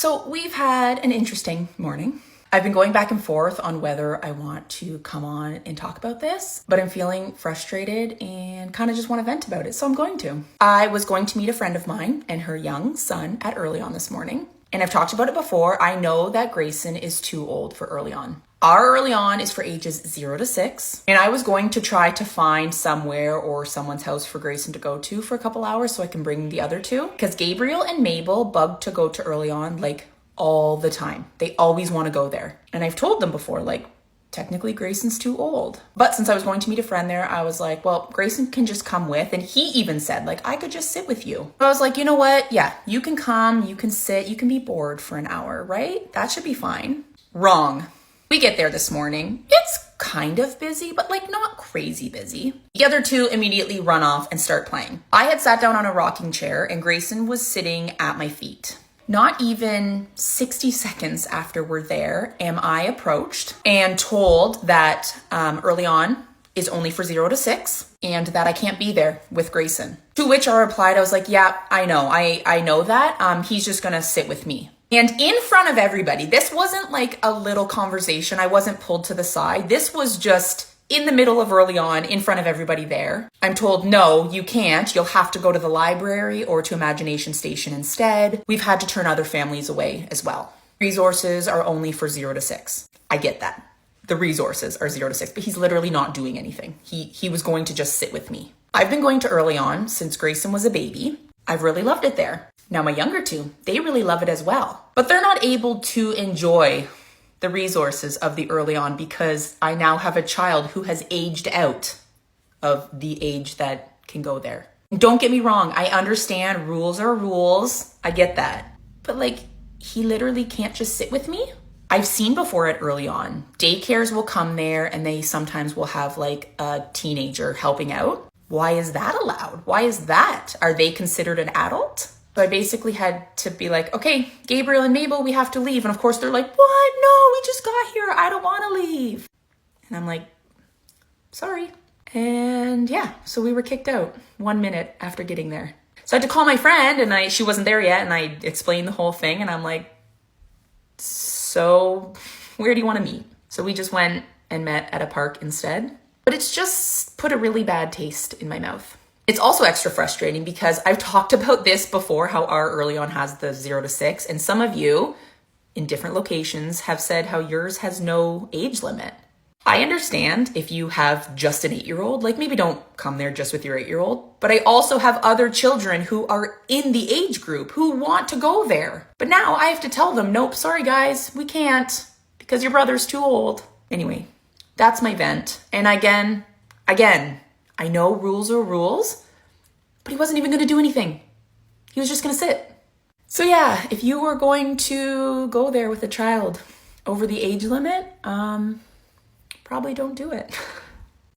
So we've had an interesting morning. I've been going back and forth on whether I want to come on and talk about this, but I'm feeling frustrated and kind of just want to vent about it, so I'm going to. I was going to meet a friend of mine and her young son at early on this morning, and I've talked about it before. I know that Grayson is too old for early on. Our early on is for ages 0 to 6, and I was going to try to find somewhere or someone's house for Grayson to go to for a couple hours so I can bring the other two, because Gabriel and Mabel bug to go to early on like all the time. They always want to go there. And I've told them before, like, technically Grayson's too old. But since I was going to meet a friend there, I was like, well, Grayson can just come with. And he even said, like, I could just sit with you. So I was like, you know what? Yeah, you can come, you can sit, you can be bored for an hour, right? That should be fine. Wrong. We get there this morning. It's kind of busy, but like not crazy busy. The other two immediately run off and start playing. I had sat down on a rocking chair and Grayson was sitting at my feet. Not even 60 seconds after we're there am I approached and told that early on is only for 0 to 6 and that I can't be there with Grayson. To which I replied, I was like, yeah, I know. I know that. He's just going to sit with me. And in front of everybody, this wasn't like a little conversation. I wasn't pulled to the side. This was just in the middle of early on, in front of everybody there. I'm told, no, you can't. You'll have to go to the library or to Imagination Station instead. We've had to turn other families away as well. Resources are only for 0 to 6. I get that. The resources are 0 to 6, but he's literally not doing anything. He was going to just sit with me. I've been going to early on since Grayson was a baby. I've really loved it there. Now my younger two, they really love it as well. But they're not able to enjoy the resources of the early on because I now have a child who has aged out of the age that can go there. Don't get me wrong. I understand rules are rules. I get that. But like, he literally can't just sit with me. I've seen before at early on, daycares will come there and they sometimes will have like a teenager helping out. Why is that allowed? Why is that? Are they considered an adult? So I basically had to be like, okay, Gabriel and Mabel, we have to leave. And of course they're like, what? No, we just got here. I don't want to leave. And I'm like, sorry. And yeah, so we were kicked out 1 minute after getting there. So I had to call my friend and she wasn't there yet. And I explained the whole thing and I'm like, so where do you want to meet? So we just went and met at a park instead. But it's just put a really bad taste in my mouth. It's also extra frustrating because I've talked about this before, how our early on has the 0 to 6. And some of you in different locations have said how yours has no age limit. I understand if you have just an 8-year-old, like maybe don't come there just with your 8-year-old. But I also have other children who are in the age group who want to go there. But now I have to tell them, nope, sorry guys, we can't because your brother's too old. Anyway, that's my vent. And again, I know rules are rules, but he wasn't even going to do anything. He was just going to sit. So yeah, if you were going to go there with a child over the age limit, probably don't do it.